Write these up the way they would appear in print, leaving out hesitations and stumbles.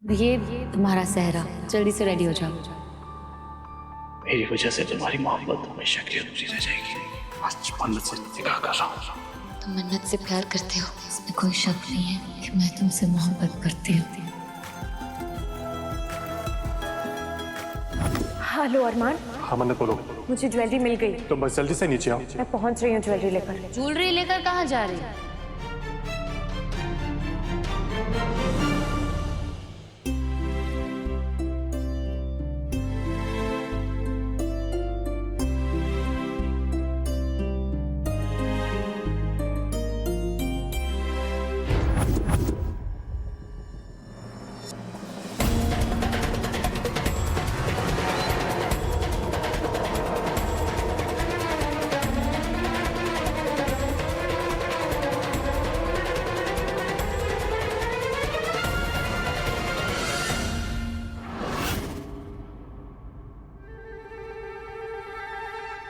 ये तुम्हारा सहरा, जल्दी से रेडी हो जाओ। मेरी वजह से तुम्हारी मोहब्बत हमेशा के लिए अधूरी रह जाएगी। आज मन्नत से निकाह कर रहा हूँ। तुम मन्नत से प्यार करते हो, इसमें कोई शक नहीं है कि मैं तुमसे मोहब्बत करती हूँ। हेलो अरमान, हाँ मन्नत बोलो। मुझे ज्वेलरी मिल गई। तुम बस जल्दी से नीचे आओ। मैं पहुंच रही हूँ ज्वेलरी लेकर। ज्वेलरी लेकर कहाँ जा रही है?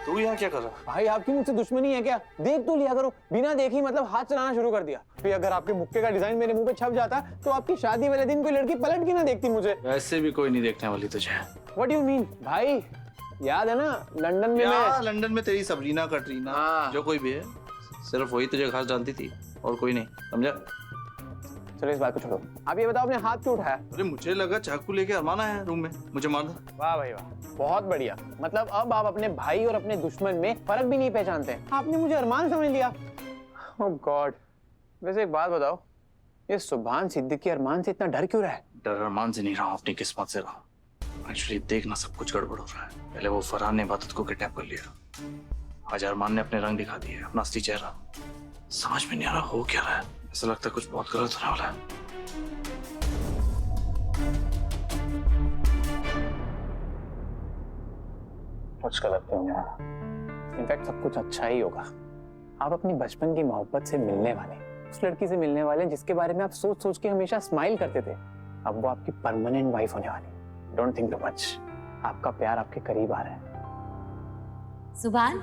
तू यहाँ क्या कर रहा है? भाई आपकी मुझसे दुश्मनी है क्या? देख तो लिया करो। बिना देखे मतलब हाथ चलाना शुरू कर दिया। फिर अगर आपके मुक्के का डिजाइन मेरे मुंह पे छप जाता तो आपकी शादी वाले दिन कोई लड़की पलट के ना देखती मुझे। ऐसे भी कोई नहीं देखने वाली तुझे। What do you mean? भाई याद है ना लंदन में मैं लंदन में तेरी सबरीना कटरीना जो कोई भी है, सिर्फ वही तुझे खास जानती थी और कोई नहीं, समझा? चलो इस बात को छोड़ो। आप ये बताओ आपने हाथ क्यों उठाया? अरे मुझे लगा चाकू लेके अरमान आया है रूम में, मुझे मार दो। वाह भाई वाह, बहुत बढ़िया। मतलब अब आप अपने भाई और अपने दुश्मन में फर्क भी नहीं पहचानते। आपने मुझे अरमान समझ लिया। ओह गॉड। वैसे एक बात बताओ, ये सुभान सिद्दीकी अरमान से इतना डर क्यों रहा है? डर अरमान से नहीं रहा हूँ, अपनी किस्मत से रहा। एक्चुअली देखना सब कुछ गड़बड़ हो रहा है। पहले वो फरहान ने इबादत को किडनैप कर लिया, आज अरमान ने अपने रंग दिखा दिए, अपना असली चेहरा। समझ में नहीं आ रहा हो क्या रहा है। ऐसा लगता है कुछ बहुत गलत होने वाला है। कुछ गलत नहीं होगा। इनफैक्ट सब कुछ अच्छा ही होगा। आप अपनी बचपन की मोहब्बत से मिलने वाले, उस लड़की से मिलने वाले जिसके बारे में आप सोच सोच के हमेशा स्माइल करते थे, अब वो आपकी परमानेंट वाइफ होने वाली। Don't think too much. आपका प्यार आपके करीब आ रहा है। सुभान,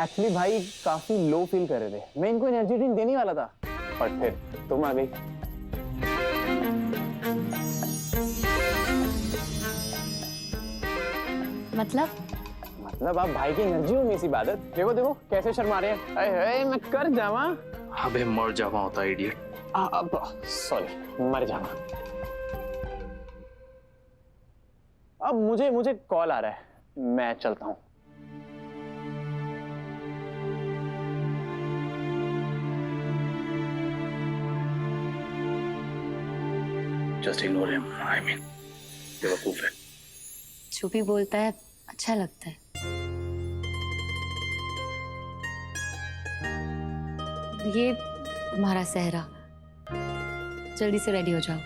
एक्चुअली भाई काफी लो फील कर रहे थे। मैं इनको एनर्जी ड्रिंक देने वाला था और फिर तुम आ गई। मतलब आप भाई की एनर्जी हो मिस इबादत। देखो देखो कैसे शर्मा रहे हैं। अरे मैं कर जावा। अबे मर जावा होता है इडियट। अब सॉरी, मर जावा। अब मुझे कॉल आ रहा है, मैं चलता हूँ। Just ignore him. I mean बेवकूफ है। जो भी बोलता है अच्छा लगता है। ये तुम्हारा सहरा, जल्दी से रेडी हो जाओ।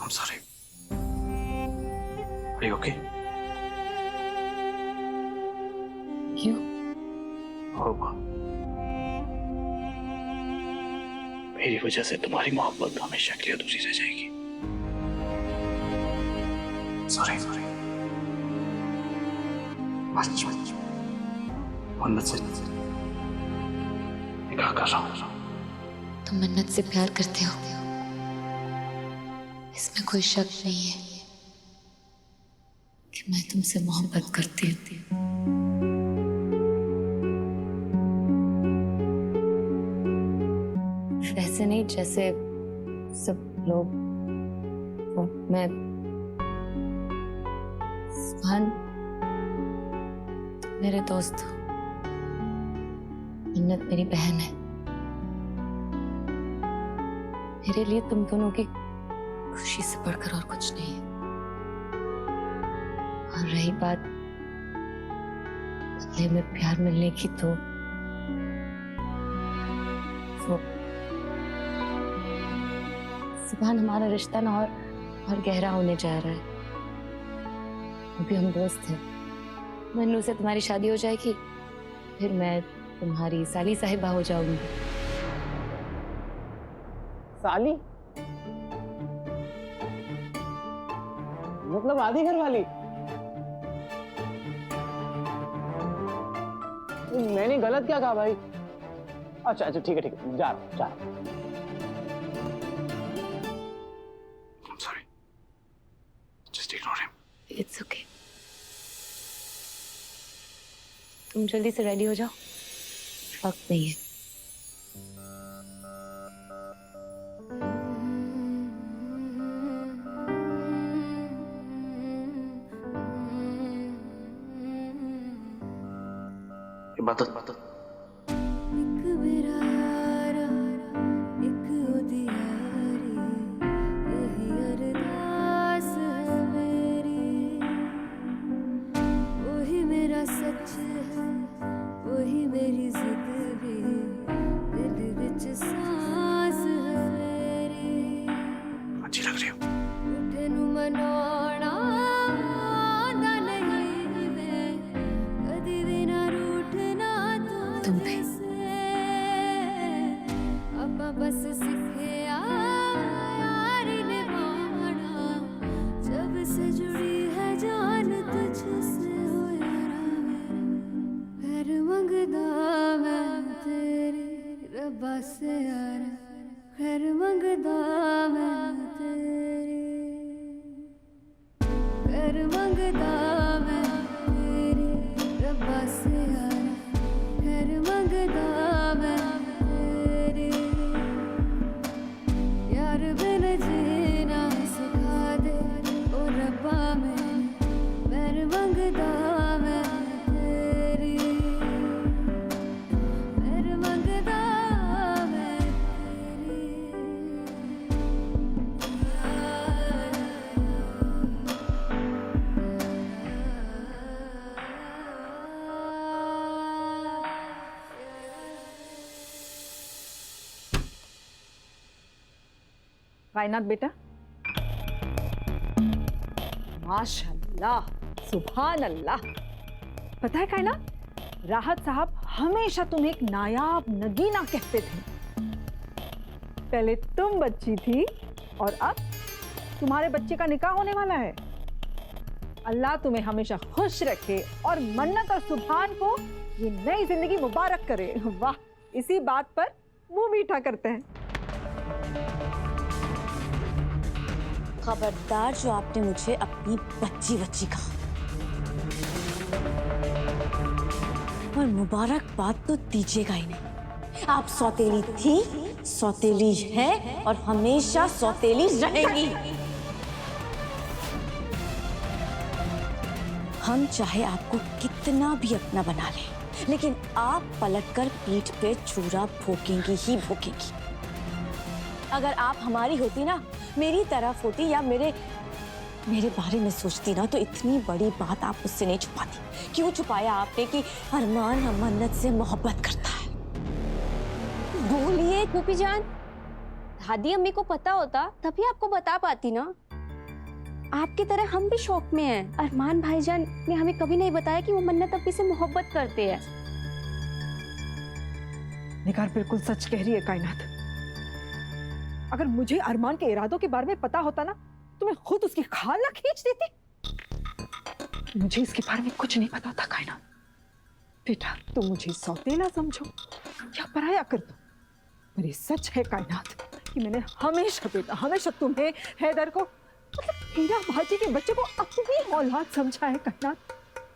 I'm sorry. Are you okay? क्यों? होगा। मेरी वजह से तुम्हारी मोहब्बत हमेशा के लिए अधूरी रह जाएगी। सॉरी। मन्नत से निकाह कर रहा हूँ। तुम मन्नत से प्यार करते हो, इसमें कोई शक नहीं है कि मैं तुमसे मोहब्बत करती हूँ। वैसे नहीं जैसे सब लोग, वो मैं सुभान मेरे दोस्त हो, मन्नत मेरी बहन है। मेरे लिए तुम दोनों की खुशी से बढ़कर और कुछ नहीं है। और रही बात बदले में प्यार मिलने की, तो वो सुभान हमारा रिश्ता ना और गहरा होने जा रहा है। अभी हम दोस्त हैं। मन्नू से तुम्हारी शादी हो जाएगी, फिर मैं तुम्हारी साली साहिबा हो जाऊंगी। साली मतलब आधी घर वाली? मैंने गलत क्या कहा भाई? अच्छा अच्छा ठीक है जा रहा हूं। I'm sorry. Just ignore him. It's okay. तुम जल्दी से रेडी हो जाओ, वक्त नहीं है। इबादत अच्छी लग रही हो। तुम भी। बस सीखे यारी निभाना, जब से जुड़ी है जान तुझसे हो यारा मेरा, खैर मंगदा मैं तेरी रब्बा से यारा, खैर मंगदा मैं तेरी, खैर मंगदा मैं तेरी रब्बा से यारा, खैर मंगदा मैं तेरी, यार बिन जीना सिखा दे ओ रब्बा मैं मंगदा मैं तेरी, मैं मंगदा मैं कायनात बेटा, माशाल्लाह, सुभान अल्लाह। पता है कायनात, राहत साहब हमेशा तुम्हें एक नायाब नगीना कहते थे। पहले तुम बच्ची थी और अब तुम्हारे बच्चे का निकाह होने वाला है। अल्लाह तुम्हें हमेशा खुश रखे और मन्नत और सुभान को ये नई जिंदगी मुबारक करे। वाह, इसी बात पर मुंह मीठा करते हैं। खबरदार जो आपने मुझे अपनी बच्ची कहा, और मुबारकबाद तो दीजिएगा ही नहीं। आप सौतेली थी, सौतेली है और हमेशा सौतेली रहेंगी। हम चाहे आपको कितना भी अपना बना लें, लेकिन आप पलटकर पीठ पे छुरा भोंकेंगी ही भोंकेंगी। अगर आप हमारी होती ना, मेरी तरफ होती या मेरे बारे में सोचती ना, तो इतनी बड़ी बात आप मुझसे नहीं छुपाती। क्यों छुपाया आपने कि अरमान मन्नत से मोहब्बत करता है? बोलिए फूफी जान, दादी अम्मी को पता होता तभी आपको बता पाती ना। आपकी तरह हम भी शौक में हैं। अरमान भाईजान ने हमें कभी नहीं बताया कि वो मन्नत अम्मी से मोहब्बत करते हैं। निगार बिल्कुल सच कह रही है कायनात। अगर मुझे अरमान के इरादों के बारे में पता होता ना, तो मैं खुद उसकी खाल ना खींच देती। मुझे इसके बारे में कुछ नहीं पता था कायनात। बेटा, तुम मुझे सौतेला समझो या पराया कर दो, पर ये सच है कायनात कि मैंने हमेशा बेटा हमेशा तुम्हें हैदर को मतलब हीरा भाजी के बच्चे को अपनी औलाद समझा है कायनात।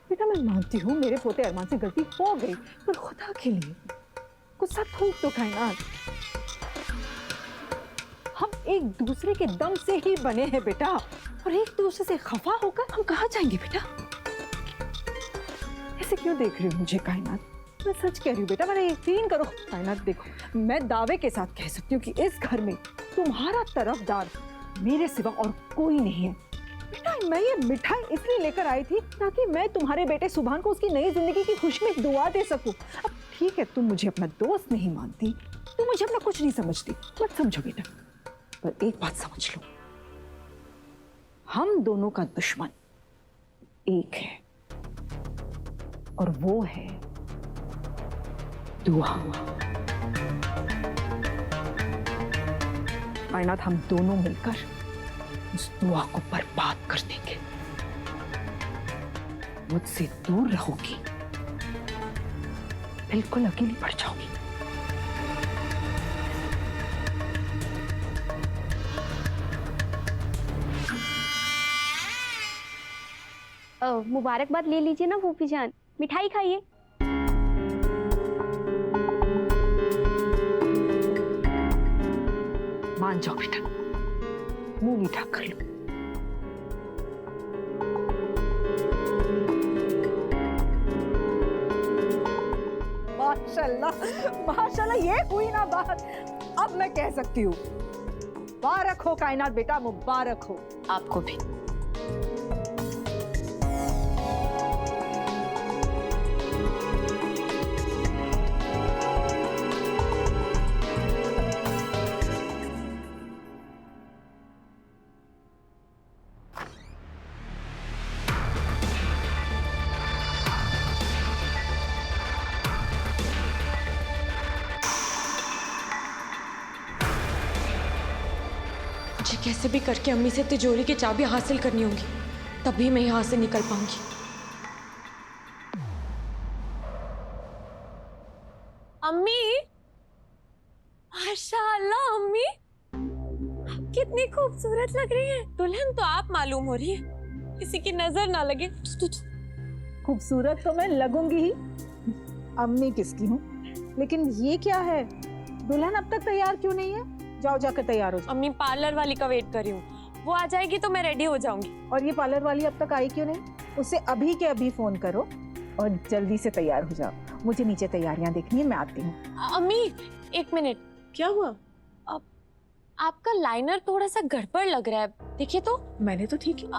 बेटा मैं मानती हूँ मेरे पोते अरमान से गलती हो गई, पर खुदा के लिए गुस्सा थूक दो कायनात। हम एक दूसरे के दम से ही बने हैं बेटा, और एक दूसरे से खफा होकर हम कहाँ जाएंगे बेटा? ऐसे क्यों देख रही हो मुझे कायनात? मैं सच कह रही हूँ बेटा, मैंने यकीन करो कायनात। देखो मैं दावे के साथ कह सकती हूँ कि इस घर में तुम्हारा तरफदार मेरे सिवा और कोई नहीं है। बेटा मैं ये मिठाई इसलिए लेकर आई थी ताकि मैं तुम्हारे बेटे सुभान को उसकी नई जिंदगी की खुशी में दुआ दे सकूं। अब ठीक है तुम मुझे अपना दोस्त नहीं मानती, तुम मुझे अपना कुछ नहीं समझती, मत समझो बेटा, पर एक बात समझ लो, हम दोनों का दुश्मन एक है और वो है दुआ। कायनात हम दोनों मिलकर उस दुआ को बर्बाद कर देंगे। मुझसे दूर रहोगी, बिल्कुल अकेली पड़ जाओगी। मुबारकबाद ले लीजिए ना फूफी जान, मिठाई खाइए। मान जाओ बेटा, मुंह मीठा कर लो। माशाल्लाह माशाल्लाह, ये हुई ना बात। अब मैं कह सकती हूँ मुबारक हो कायनात बेटा, मुबारक हो। आपको भी। मुझे कैसे भी करके अम्मी से तिजोरी की चाबी हासिल करनी होगी, तभी मैं यहाँ से निकल पाऊंगी। अम्मी, माशाल्लाह अम्मी, कितनी खूबसूरत लग रही है। दुल्हन तो आप मालूम हो रही है, किसी की नजर ना लगे। खूबसूरत तो मैं लगूंगी ही, अम्मी किसकी हूँ। लेकिन ये क्या है, दुल्हन अब तक तैयार क्यों नहीं है? जाओ जाकर तैयार हो जाओ। अम्मी पार्लर वाली का वेट कर रही हूँ, वो आ जाएगी तो मैं रेडी हो जाऊंगी। और ये पार्लर वाली अब तक आई क्यों नहीं? उसे अभी के अभी फोन करो और जल्दी से तैयार हो जाओ। मुझे नीचे तैयारियां देखनी है, मैं आती हूँ। अम्मी एक मिनट, क्या हुआ? आपका लाइनर थोड़ा सा गड़बड़ लग रहा है, देखिए तो। मैंने तो ठीक है।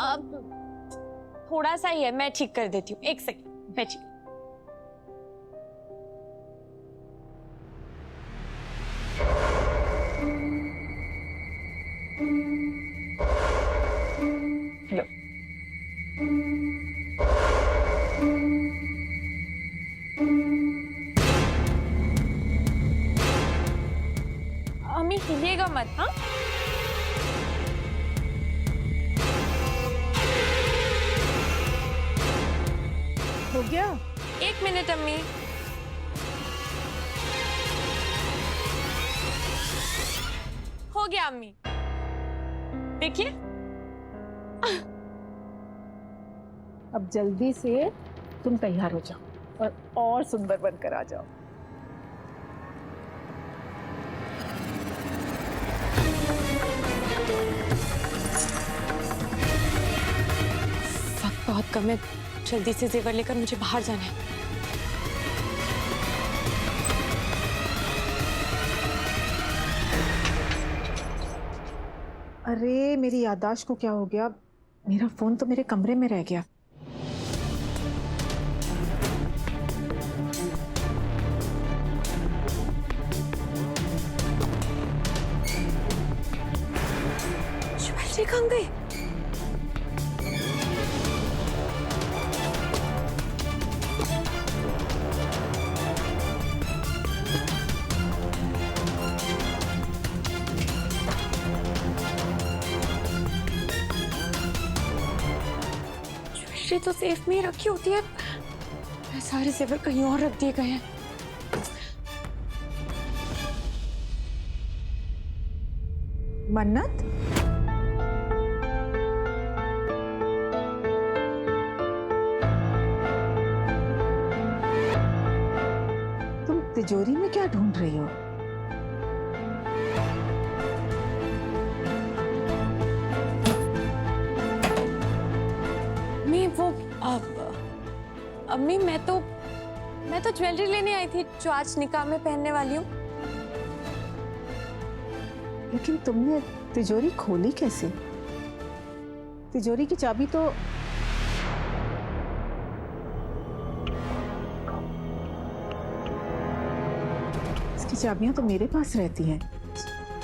थोड़ा सा ही है, मैं ठीक कर देती हूँ, एक सेकंड मैं ठीक। लो। अम्मी हिलिएगा मत, हाँ? हो गया? एक मिनट अम्मी। हो गया अम्मी, देखिए। अब जल्दी से तुम तैयार हो जाओ और सुंदर बनकर आ जाओ। वक्त बहुत कम है, जल्दी से जेवर लेकर मुझे बाहर जाना है। अरे मेरी याददाश्त को क्या हो गया? मेरा फोन तो मेरे कमरे में रह गया। ज्वेलरी कहाँ गई? ज्वेलरी तो सेफ में ही रखी होती है, सारे जेवर कहीं और रख दिए गए हैं। मन्नत? तुम तिजोरी में क्या ढूंढ रही हो? मैं वो अम्मी मैं तो ज्वेलरी लेने आई थी जो आज निकाह में पहनने वाली हूँ। लेकिन तुमने तिजोरी खोली कैसे? तिजोरी की चाबी तो इसकी चाबियां तो मेरे पास रहती हैं।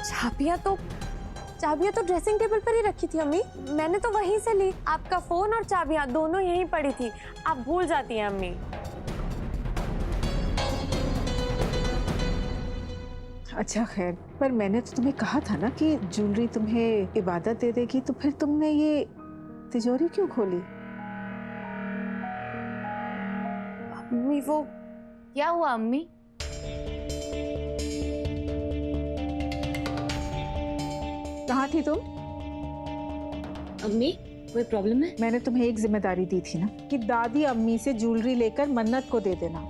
चाबियां तो ड्रेसिंग टेबल पर ही रखी थी अम्मी। मैंने तो वहीं से ली। आपका फोन और चाबियां दोनों यहीं पड़ी थी। आप भूल जाती हैं अम्मी। अच्छा खैर, पर मैंने तो तुम्हें कहा था ना कि ज्वेलरी तुम्हें इबादत दे देगी, तो फिर तुमने ये तिजोरी क्यों खोली? अम्मी वो क्या हुआ अम्मी? कहाँ थी तुम? अम्मी कोई प्रॉब्लम है? मैंने तुम्हें एक जिम्मेदारी दी थी ना कि दादी अम्मी से ज्वेलरी लेकर मन्नत को दे देना।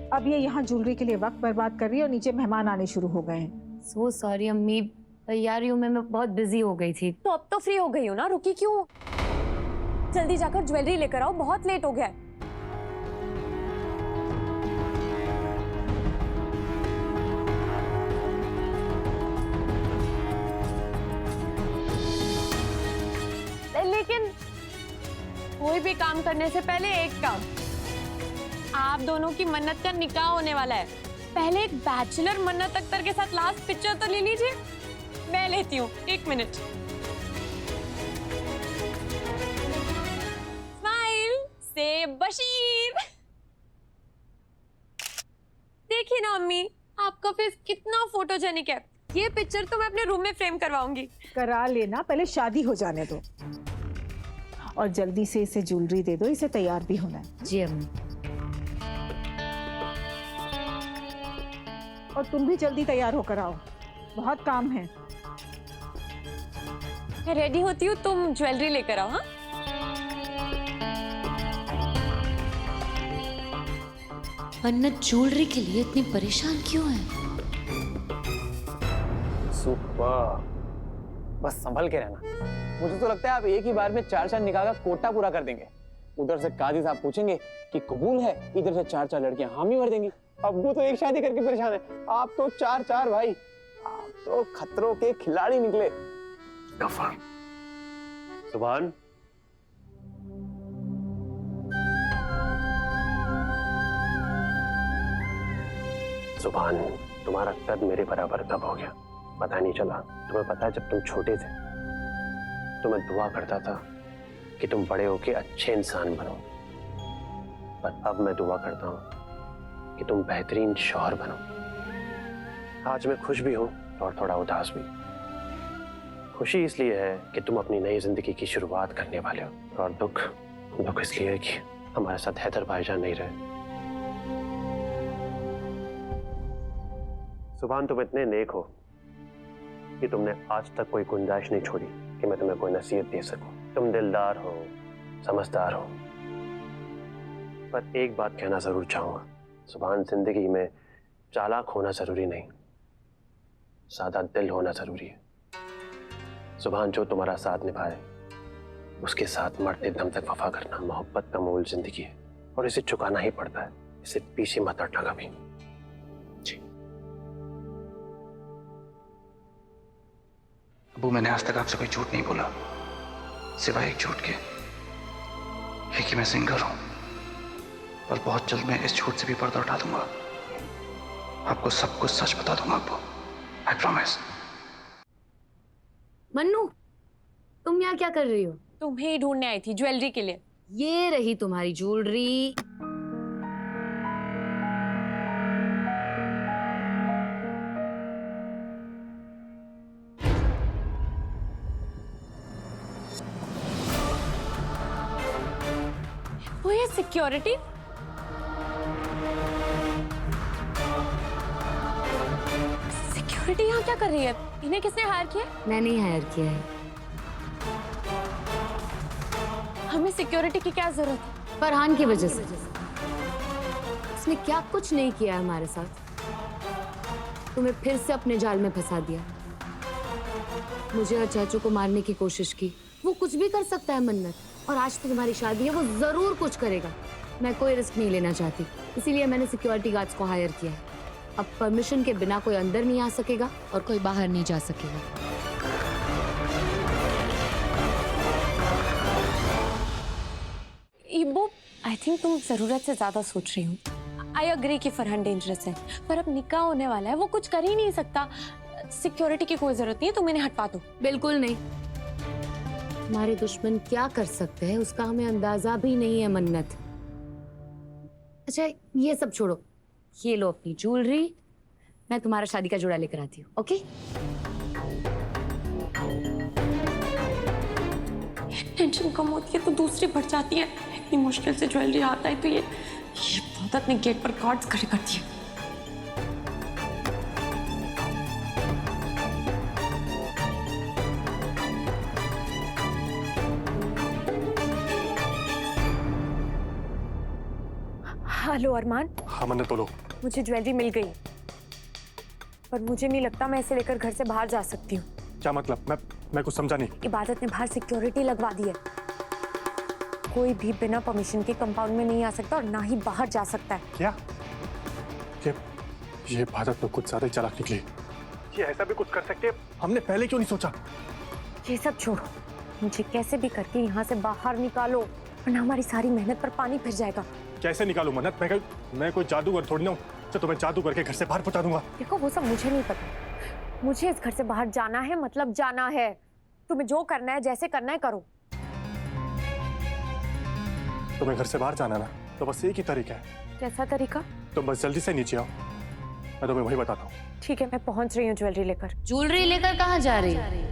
अब ये यहाँ ज्वेलरी के लिए वक्त बर्बाद कर रही है और नीचे मेहमान आने शुरू हो गए हैं। सो सॉरी अम्मी, तैयारियों में मैं बहुत बिजी हो गई थी। तो अब तो फ्री हो गई हो ना, रुकी क्यों? जल्दी जाकर ज्वेलरी लेकर आओ, बहुत लेट हो गया है। लेकिन कोई भी काम करने से पहले एक काम, आप दोनों की मन्नत का निकाह होने वाला है। पहले एक बैचलर मन्नत अख्तर के साथ लास्ट पिक्चर तो ले लीजिए। मैं लेती हूँ, 1 मिनट। स्माइल से बशीर। देखिए ना अम्मी, आपका फेस कितना फोटोजेनिक है। ये पिक्चर तो मैं अपने रूम में फ्रेम करवाऊंगी। करा लेना, पहले शादी हो जाने दो और जल्दी से इसे ज्वेलरी दे दो, इसे तैयार भी होना है। जी अम्मी। और तुम भी जल्दी तैयार होकर आओ, बहुत काम है। मैं रेडी होती हूँ, तुम ज्वेलरी लेकर आओ। हाँ, मन्नत ज्वेलरी के लिए इतनी परेशान क्यों है? सुपर, बस संभल के रहना। मुझे तो लगता है आप एक ही बार में 4 निकाह का कोटा पूरा कर देंगे। उधर से काजी साहब पूछेंगे कि कबूल है, इधर से 4 लड़कियां हामी भर देंगी। अब्बू तो एक शादी करके परेशान है, आप तो 4 भाई। आप तो खतरों के खिलाड़ी निकले। गफर, सुभान, सुभान, तुम्हारा कद मेरे बराबर कब हो गया पता नहीं चला। तुम्हें पता है, जब तुम छोटे थे तो मैं दुआ करता था कि तुम बड़े होके अच्छे इंसान बनो, पर अब मैं दुआ करता हूं कि तुम बेहतरीन शौहर बनो। आज मैं खुश भी हूं और थोड़ा उदास भी। खुशी इसलिए है कि तुम अपनी नई जिंदगी की शुरुआत करने वाले हो, और दुख इसलिए है कि हमारे साथ हैदर भाईजान नहीं रहे। सुभान, तुम इतने नेक हो कि तुमने आज तक कोई गुंजाइश नहीं छोड़ी कि मैं तुम्हें कोई नसीहत दे सकूं। तुम दिलदार हो, समझदार हो, पर एक बात कहना जरूर चाहूंगा। सुभान, जिंदगी में चालाक होना जरूरी नहीं, सादा दिल होना जरूरी है। सुभान, जो तुम्हारा साथ निभाए उसके साथ मरते दम तक वफा करना मोहब्बत का मूल जिंदगी है, और इसे चुकाना ही पड़ता है। इसे पीछे मत हटना कभी। जी अबू, मैंने आज तक आपसे कोई झूठ नहीं बोला, सिवाय एक झूठ के, ये कि मैं सिंगर हूं। और बहुत जल्द मैं इस झूठ से भी पर्दा उठा दूंगा। आपको सब कुछ सच बता दूंगा अबू, आई प्रॉमिस। मन्नू, तुम यहाँ क्या कर रही हो? तुम्हें ही ढूंढने आई थी ज्वेलरी के लिए। ये रही तुम्हारी ज्वेलरी। वो ये सिक्योरिटी, सिक्योरिटी सिक्योरिटी यहाँ क्या कर रही है? इन्हें किसने हायर किया? मैंने ही हायर किया है। हमें सिक्योरिटी की क्या जरूरत है? फरहान की वजह से। उसने क्या कुछ नहीं किया है हमारे साथ, तुम्हें फिर से अपने जाल में फंसा दिया। मुझे और चाचू को मारने की कोशिश की। वो कुछ भी कर सकता है मन्नत, और आज तो तुम्हारी शादी है, वो जरूर कुछ करेगा। मैं कोई रिस्क नहीं लेना चाहती, इसीलिए मैंने सिक्योरिटी गार्ड्स को हायर किया है। अब परमिशन के बिना कोई अंदर नहीं आ सकेगा और कोई बाहर नहीं जा सकेगा। इबो, आई थिंक तुम जरूरत से ज्यादा सोच रही हो। आई अग्री कि फरहान डेंजरस है, पर अब निकाह होने वाला है, वो कुछ कर ही नहीं सकता। सिक्योरिटी की कोई जरूरत नहीं है, तुम इन्हें हटवा दो। बिल्कुल नहीं। हमारे दुश्मन क्या कर सकते हैं उसका हमें अंदाजा भी नहीं है मन्नत। अच्छा ये सब छोड़ो, ये लो अपनी ज्वेलरी, मैं तुम्हारा शादी का जोड़ा लेकर आती हूँ। ओके? टेंशन कम होती है तो दूसरी बढ़ जाती है। इतनी मुश्किल से ज्वेलरी आता है तो ये बहुत ने गेट पर कार्ड्स खड़े कर दिए। हेलो अरमान। हाँ मन्नत बोलो। मुझे ज्वेलरी मिल गई, पर मुझे नहीं लगता मैं इसे लेकर घर से बाहर जा सकती हूँ। क्या मतलब? मैं कुछ समझा नहीं। इबादत ने बाहर सिक्योरिटी लगवा दी है। कोई भी बिना परमिशन के कंपाउंड में नहीं आ सकता और ना ही बाहर जा सकता है। क्या? ये भारत तो कुछ ज्यादा ही चालाक निकली। ये ऐसा भी कुछ कर सकते हैं, हमने पहले क्यों नहीं सोचा? ये सब छोड़ो, मुझे कैसे भी करके यहाँ से बाहर निकालो, वरना हमारी सारी मेहनत पर पानी फिर जाएगा। कैसे निकालूं मन्नत? मैं कोई जादूगर थोड़ी ना हूँ जो तुम्हें जादू करके घर से बाहर पहुंचा दूंगा। देखो वो सब मुझे नहीं पता, मुझे इस घर से बाहर जाना है, मतलब जाना है। तुम्हें जो करना है, जैसे करना है करो। तुम्हें घर से बाहर जाना ना, तो बस एक ही तरीका है। कैसा तरीका? तुम बस जल्दी से नीचे आओ, मैं तुम्हें वही बताता हूँ। ठीक है, मैं पहुंच रही हूँ ज्वेलरी लेकर। ज्वेलरी लेकर कहाँ जा रही है?